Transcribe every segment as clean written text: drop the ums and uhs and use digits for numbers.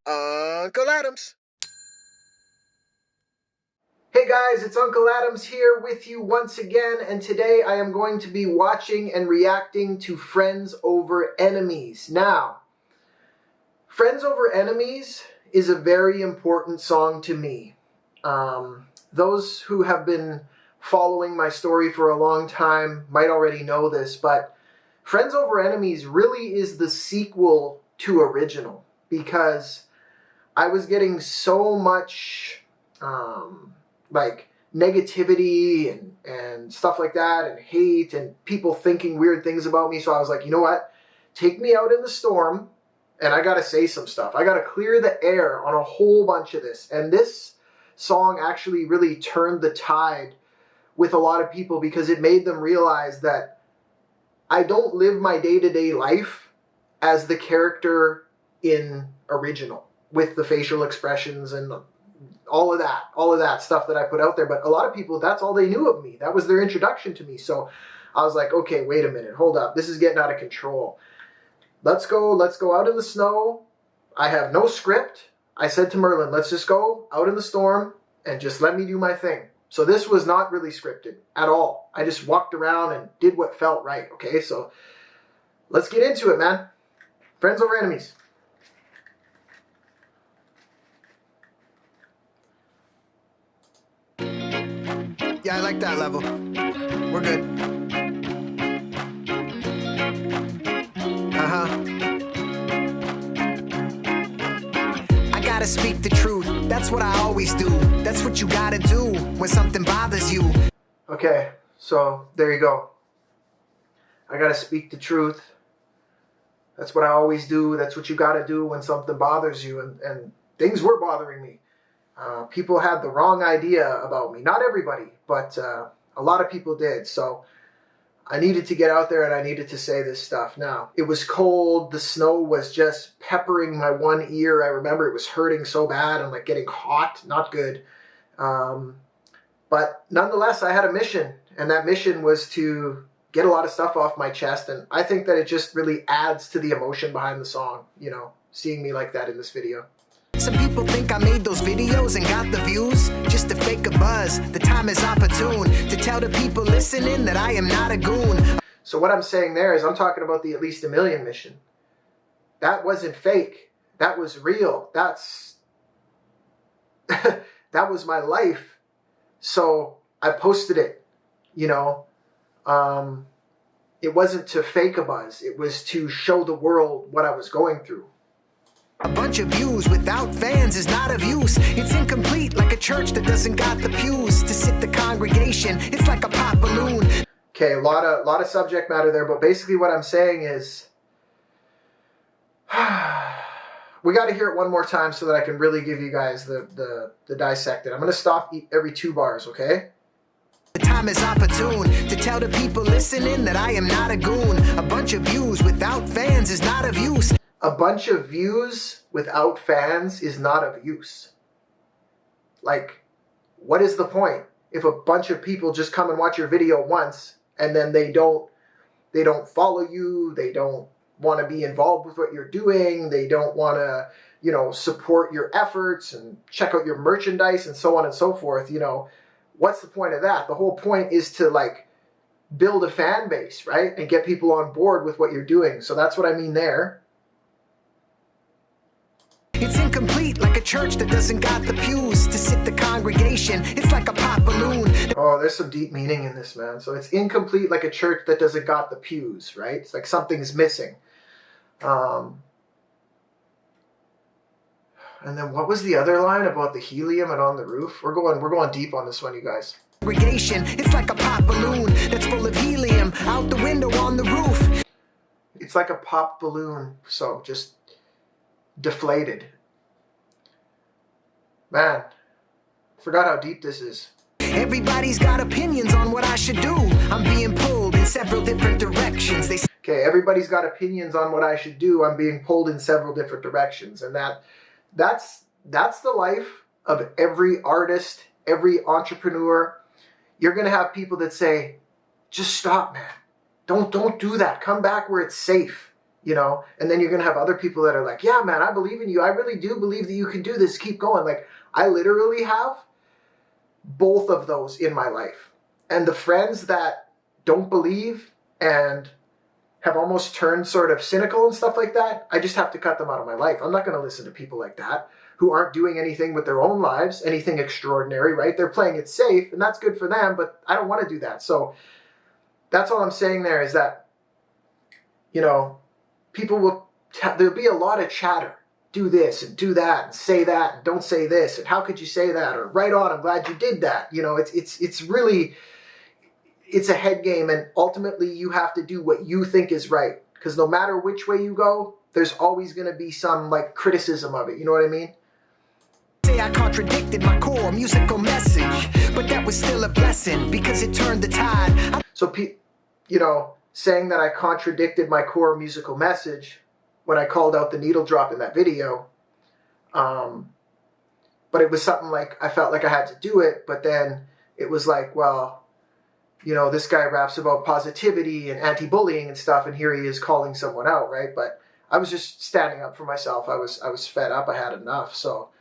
Unkle Adams. Hey guys, it's Unkle Adams here with you once again, and today I am going to be watching and reacting to Friends Over Enemies. Now, Friends Over Enemies is a very important song to me. Those who have been following my story for a long time might already know this, but Friends Over Enemies really is the sequel to Original, because I was getting so much negativity and stuff like that, and hate, and people thinking weird things about me. So I was like, you know what? Take me out in the storm, and I got to say some stuff. I got to clear the air on a whole bunch of this. And this song actually really turned the tide with a lot of people, because it made them realize that I don't live my day-to-day life as the character in Original, with the facial expressions and all of that stuff that I put out there. But a lot of people, that's all they knew of me. That was their introduction to me. So I was like, okay, wait a minute, hold up. This is getting out of control. Let's go out in the snow. I have no script. I said to Merlin, let's just go out in the storm and just let me do my thing. So this was not really scripted at all. I just walked around and did what felt right, okay? So let's get into it, man. Friends Over Enemies. Yeah, I like that level. We're good. I gotta speak the truth. That's what I always do. That's what you gotta do when something bothers you. Okay, so there you go. I gotta speak the truth. That's what I always do. That's what you gotta do when something bothers you. And things were bothering me. People had the wrong idea about me. Not everybody, but a lot of people did. So I needed to get out there and I needed to say this stuff. Now, it was cold. The snow was just peppering my one ear. I remember it was hurting so bad. I'm like getting hot. Not good. But nonetheless, I had a mission. And that mission was to get a lot of stuff off my chest. And I think that it just really adds to the emotion behind the song, you know, seeing me like that in this video. Some people think I made those videos and got the views just to fake a buzz. The time is opportune to tell the people listening that I am not a goon. So what I'm saying there is I'm talking about the At Least a Million mission. That wasn't fake. That was real. That's that was my life. So I posted it, you know. It wasn't to fake a buzz. It was to show the world what I was going through. A bunch of views without fans is not of use. It's incomplete, like a church that doesn't got the pews to sit the congregation. It's like a pop balloon. Okay, a lot of subject matter there, but basically what I'm saying is we got to hear it one more time so that I can really give you guys the dissected. I'm going to stop every 2 bars, okay? The time is opportune to tell the people listening that I am not a goon. A bunch of views without fans is not of use. A bunch of views without fans is not of use. Like, what is the point if a bunch of people just come and watch your video once and then they don't follow you, they don't want to be involved with what you're doing, they don't want to, you know, support your efforts and check out your merchandise and so on and so forth, you know, what's the point of that? The whole point is to like build a fan base, right? And get people on board with what you're doing. So that's what I mean there. It's incomplete, like a church that doesn't got the pews to sit the congregation. It's like a pop balloon. Oh, there's some deep meaning in this, man. So it's incomplete like a church that doesn't got the pews, right? It's like something's missing. And then what was the other line about the helium and on the roof? We're going deep on this one, you guys. Congregation, it's like a pop balloon that's full of helium out the window on the roof. It's like a pop balloon, so just deflated. Man, forgot how deep this is. Everybody's got opinions on what I should do. I'm being pulled in several different directions. Okay, everybody's got opinions on what I should do. I'm being pulled in several different directions. And that's the life of every artist, every entrepreneur. You're going to have people that say, just stop, man. Don't do that. Come back where it's safe. you know? And then you're going to have other people that are like, yeah, man, I believe in you. I really do believe that you can do this. Keep going. Like, I literally have both of those in my life. And the friends that don't believe and have almost turned sort of cynical and stuff like that, I just have to cut them out of my life. I'm not going to listen to people like that who aren't doing anything with their own lives, anything extraordinary, right? They're playing it safe, and that's good for them, but I don't want to do that. So that's all I'm saying there is that, you know, people will, there'll be a lot of chatter. Do this and do that and say that and don't say this and how could you say that, or right on, I'm glad you did that. You know, it's really, it's a head game, and ultimately you have to do what you think is right, because no matter which way you go, there's always going to be some like criticism of it. You know what I mean? Say I contradicted my core musical message, but that was still a blessing because it turned the tide. So, you know, saying that I contradicted my core musical message when I called out the needle drop in that video, but it was something like I felt like I had to do it, but then it was like, well, you know, this guy raps about positivity and anti-bullying and stuff, and here he is calling someone out, right? But I was just standing up for myself. I was fed up. I had enough. So,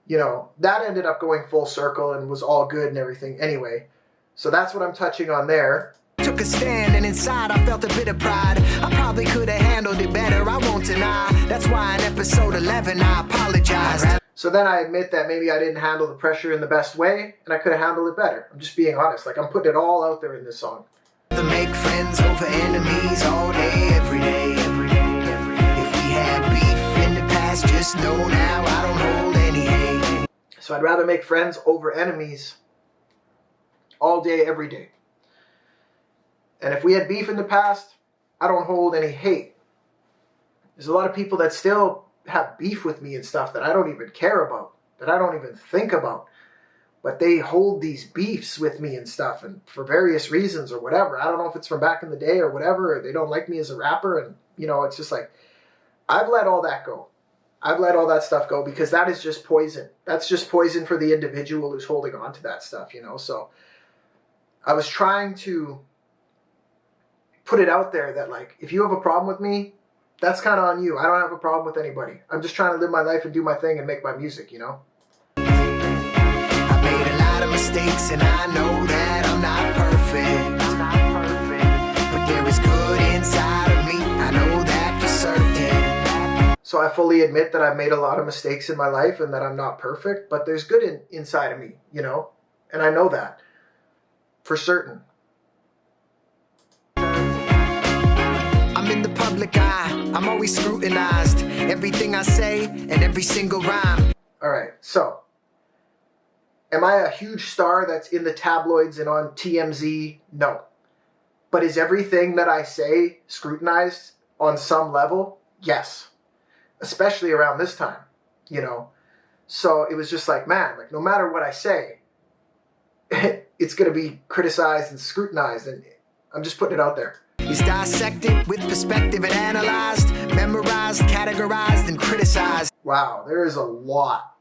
you know, that ended up going full circle and was all good and everything anyway. So that's what I'm touching on there. Took a stand and inside I felt a bit of pride. I probably could have handled it better, I won't deny. That's why in episode 11 I apologized. So then I admit that maybe I didn't handle the pressure in the best way, and I could have handled it better. I'm just being honest. Like, I'm putting it all out there in this song. To make friends over enemies all day, every day. If we had beef in the past, just know now I don't hold any hate. So I'd rather make friends over enemies all day, every day. And if we had beef in the past, I don't hold any hate. There's a lot of people that still have beef with me and stuff that I don't even care about, that I don't even think about. But they hold these beefs with me and stuff, and for various reasons or whatever. I don't know if it's from back in the day or whatever, or they don't like me as a rapper. And, you know, it's just like, I've let all that go. I've let all that stuff go because that is just poison. That's just poison for the individual who's holding on to that stuff, you know. So I was trying to put it out there that, like, if you have a problem with me, that's kind of on you. I don't have a problem with anybody. I'm just trying to live my life and do my thing and make my music, you know? I made a lot of mistakes and I know that I'm not perfect. But there is good inside of me. I know that for certain. So I fully admit that I've made a lot of mistakes in my life and that I'm not perfect, but there's good inside of me, you know? And I know that for certain. I'm in the public eye, I'm always scrutinized. Everything I say and every single rhyme. Alright, so, am I a huge star that's in the tabloids and on TMZ? No. But is everything that I say scrutinized on some level? Yes. Especially around this time, you know? So it was just like, man, like, no matter what I say, it's going to be criticized and scrutinized, and I'm just putting it out there. He's dissected with perspective and analyzed, memorized, categorized, and criticized. Wow, there is a lot.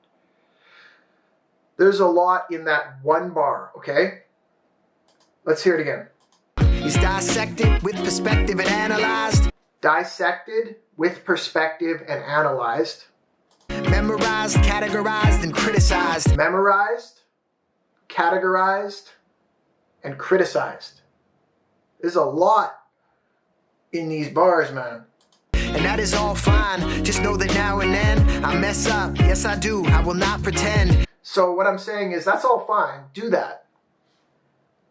There's a lot in that one bar, okay? Let's hear it again. He's dissected with perspective and analyzed. Dissected with perspective and analyzed. Memorized, categorized, and criticized. Memorized, categorized, and criticized. There's a lot in these bars, man. And that is all fine. Just know that now and then I mess up. Yes, I do. I will not pretend. So what I'm saying is that's all fine. Do that.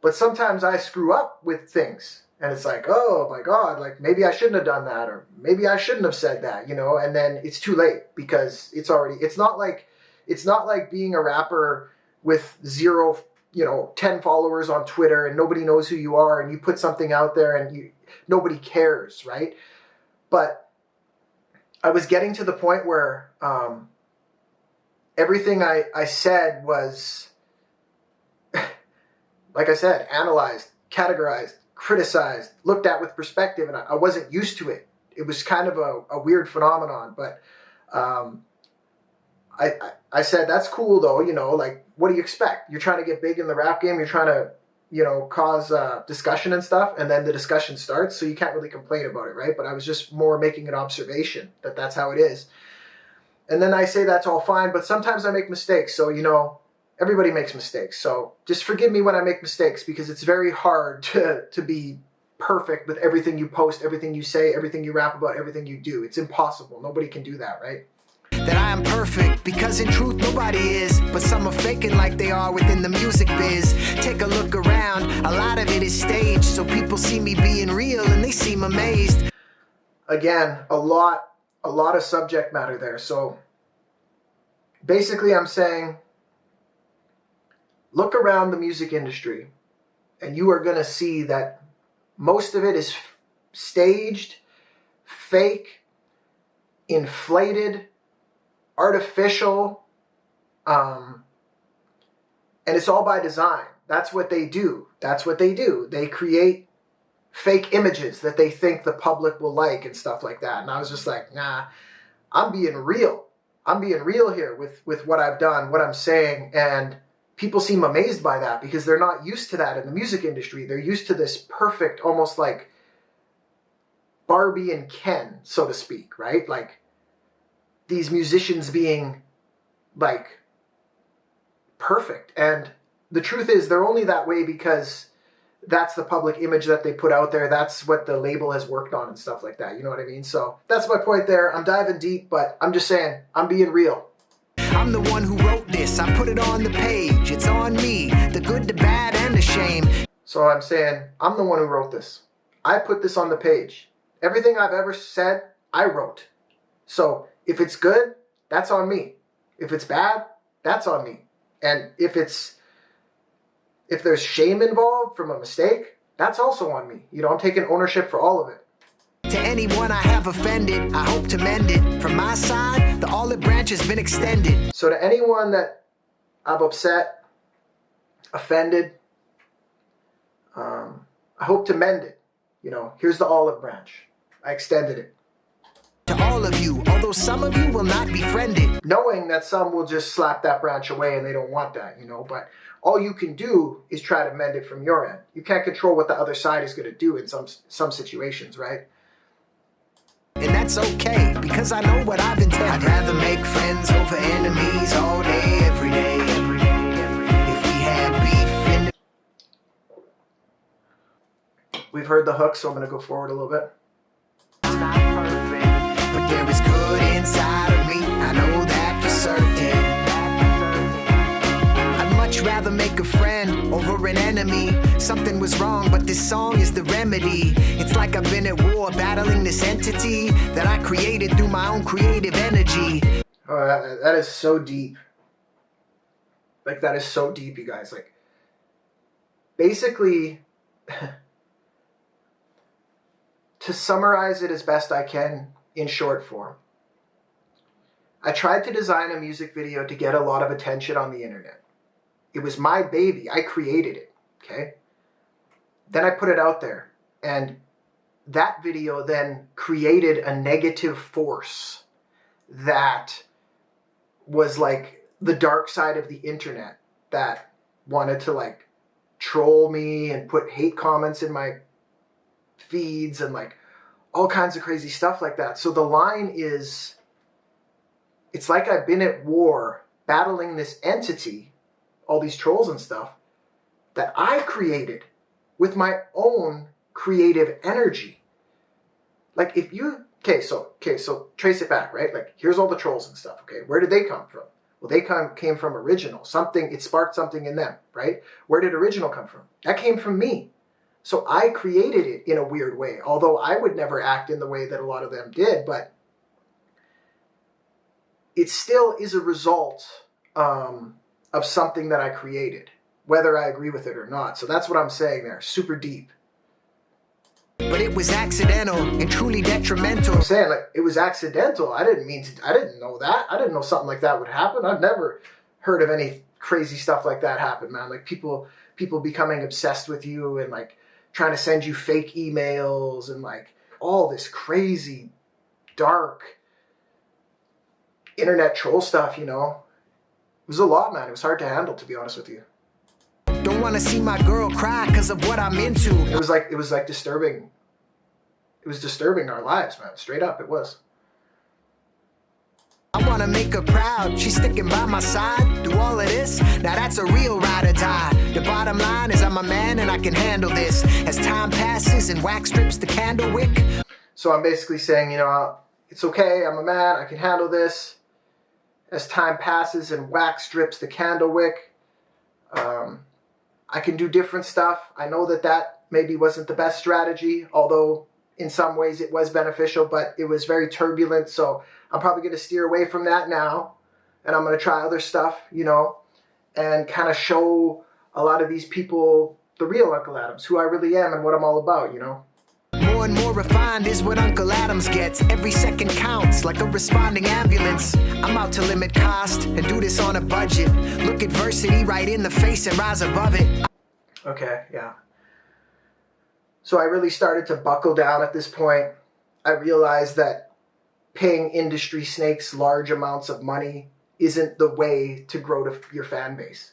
But sometimes I screw up with things. And it's like, oh my God, like maybe I shouldn't have done that, or maybe I shouldn't have said that, you know, and then it's too late because it's not like being a rapper with 10 followers on Twitter and nobody knows who you are and you put something out there and nobody cares, right? But I was getting to the point where everything I said was, like I said, analyzed, categorized, criticized, looked at with perspective, and I wasn't used to it. It was kind of a weird phenomenon, but I said, that's cool though, you know, like, what do you expect? You're trying to get big in the rap game, you're trying to cause discussion and stuff, and then the discussion starts, so you can't really complain about it, right? But I was just more making an observation that that's how it is. And then I say that's all fine, but sometimes I make mistakes. So, everybody makes mistakes. So just forgive me when I make mistakes, because it's very hard to be perfect with everything you post, everything you say, everything you rap about, everything you do. It's impossible. Nobody can do that, right? That I am perfect, because in truth nobody is, but some are faking like they are within the music biz. Take a look around, a lot of it is staged, so people see me being real and they seem amazed. Again, a lot of subject matter there. So basically I'm saying, look around the music industry and you are going to see that most of it is staged, fake, inflated, artificial, and it's all by design. That's what they do. They create fake images that they think the public will like and stuff like that. And I was just like, nah, I'm being real. I'm being real here with what I've done, what I'm saying, and people seem amazed by that because they're not used to that in the music industry. They're used to this perfect, almost like Barbie and Ken, so to speak, right? Like these musicians being like perfect. And the truth is they're only that way because that's the public image that they put out there. That's what the label has worked on and stuff like that. You know what I mean? So that's my point there. I'm diving deep, but I'm just saying, I'm being real. I'm the one who wrote this. I put it on the page. It's on me. The good, the bad, and the shame. So I'm saying, I'm the one who wrote this. I put this on the page. Everything I've ever said, I wrote. So if it's good, that's on me. If it's bad, that's on me. And if there's shame involved from a mistake, that's also on me. I'm taking ownership for all of it. To anyone I have offended, I hope to mend it. From my side, the olive branch has been extended. So to anyone that I've upset, offended, I hope to mend it. Here's the olive branch. I extended it. To all of you, although some of you will not befriend it. Knowing that some will just slap that branch away and they don't want that, but all you can do is try to mend it from your end. You can't control what the other side is going to do in some situations, right? And that's okay, because I know what I've intended. I'd rather make friends over enemies all day, every day. If we had beef in the... We've heard the hook, so I'm going to go forward a little bit. I'm not perfect, but there is good inside of me. I know that for certain. I'd much rather make a friend over an enemy. Something was wrong, but this song is the remedy. It's like I've been at war battling this entity that I created through my own creative energy. Oh, that is so deep. Like, that is so deep, you guys. Like, basically, to summarize it as best I can in short form, I tried to design a music video to get a lot of attention on the internet. It was my baby. I created it, okay? Then I put it out there, and that video then created a negative force that was like the dark side of the internet that wanted to like troll me and put hate comments in my feeds and like all kinds of crazy stuff like that. So the line is, it's like I've been at war battling this entity, all these trolls and stuff, that I created with my own creative energy. Like if you, so trace it back, right? Like here's all the trolls and stuff, okay? Where did they come from? Well, they came from original. It sparked something in them, right? Where did original come from? That came from me. So I created it in a weird way, although I would never act in the way that a lot of them did, but it still is a result of something that I created, whether I agree with it or not. So that's what I'm saying there, super deep. But it was accidental and truly detrimental. I'm saying, like, it was accidental. I didn't know that. I didn't know something like that would happen. I've never heard of any crazy stuff like that happen, man. Like people becoming obsessed with you and like trying to send you fake emails and like all this crazy, dark internet troll stuff, It was a lot, man. It was hard to handle, to be honest with you. Don't wanna see my girl cry cause of what I'm into. It was like disturbing. It was disturbing our lives, man. Straight up, it was. I wanna make her proud, she's sticking by my side through all of this. Now that's a real ride or die. The bottom line is I'm a man and I can handle this. As time passes and wax strips the candle wick. So I'm basically saying, you know, it's okay, I'm a man, I can handle this. As time passes and wax strips the candle wick, I can do different stuff. I know that maybe wasn't the best strategy, although in some ways it was beneficial, but it was very turbulent, so I'm probably going to steer away from that now, and I'm going to try other stuff, you know, and kind of show a lot of these people the real Uncle Adams, who I really am and what I'm all about, you know. More and more refined is what Unkle Adams gets. Every second counts like a responding ambulance. I'm out to limit cost and do this on a budget. Look adversity right in the face and rise above it. Okay, yeah. So I really started to buckle down at this point. I realized that paying industry snakes large amounts of money isn't the way to grow your fan base.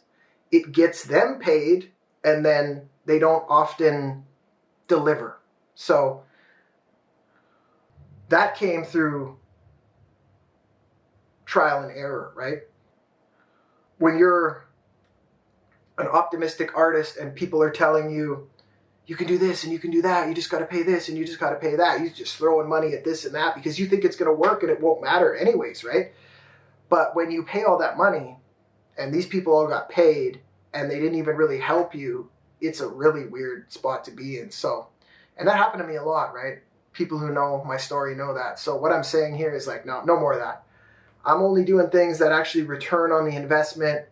It gets them paid, and then they don't often deliver. So that came through trial and error, right? When you're an optimistic artist and people are telling you, you can do this and you can do that, you just got to pay this and you just got to pay that, you're just throwing money at this and that because you think it's going to work and it won't matter anyways, right? But when you pay all that money and these people all got paid and they didn't even really help you, it's a really weird spot to be in. So, and that happened to me a lot, right? People who know my story know that. So what I'm saying here is like, no more of that. I'm only doing things that actually return on the investment.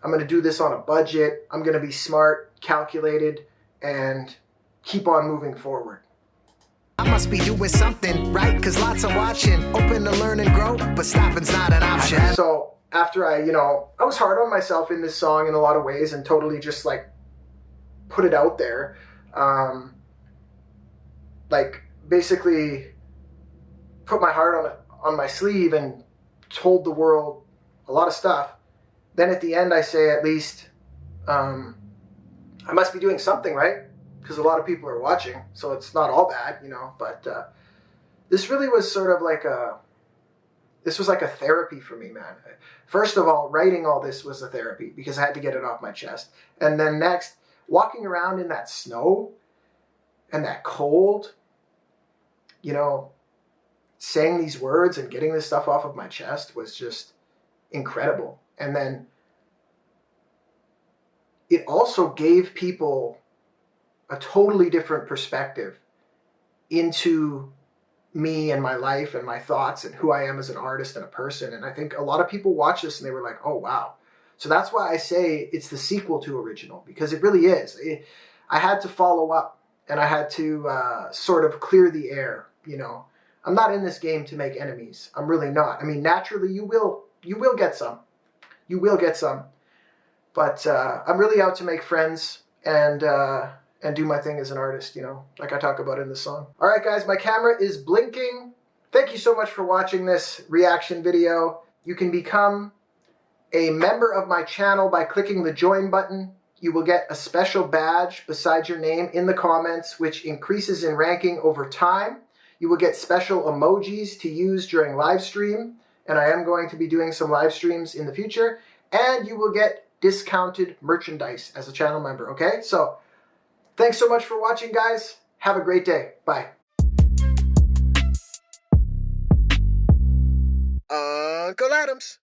I'm going to do this on a budget. I'm going to be smart, calculated, and keep on moving forward. I must be doing something right, cause lots are watching. Open to learn and grow, but stopping's not an option. So after I was hard on myself in this song in a lot of ways and totally just like put it out there. Like basically put my heart on my sleeve and told the world a lot of stuff. Then at the end I say, at least I must be doing something right, because a lot of people are watching, so it's not all bad, you know. But this really was sort of like this was like a therapy for me, man. First of all, writing all this was a therapy because I had to get it off my chest. And then next, walking around in that snow and that cold, you know, saying these words and getting this stuff off of my chest was just incredible. And then it also gave people a totally different perspective into me and my life and my thoughts and who I am as an artist and a person. And I think a lot of people watched this and they were like, oh, wow. So that's why I say it's the sequel to original, because it really is. I had to follow up and I had to sort of clear the air, you know. I'm not in this game to make enemies. I'm really not. I mean, naturally you will get some. You will get some. But I'm really out to make friends and do my thing as an artist, you know, like I talk about in the song. All right, guys, my camera is blinking. Thank you so much for watching this reaction video. You can become a member of my channel by clicking the join button. You will get a special badge beside your name in the comments, which increases in ranking over time. You will get special emojis to use during live stream, and I am going to be doing some live streams in the future. And you will get discounted merchandise as a channel member, okay? So thanks so much for watching, guys. Have a great day. Bye. Unkle Adams.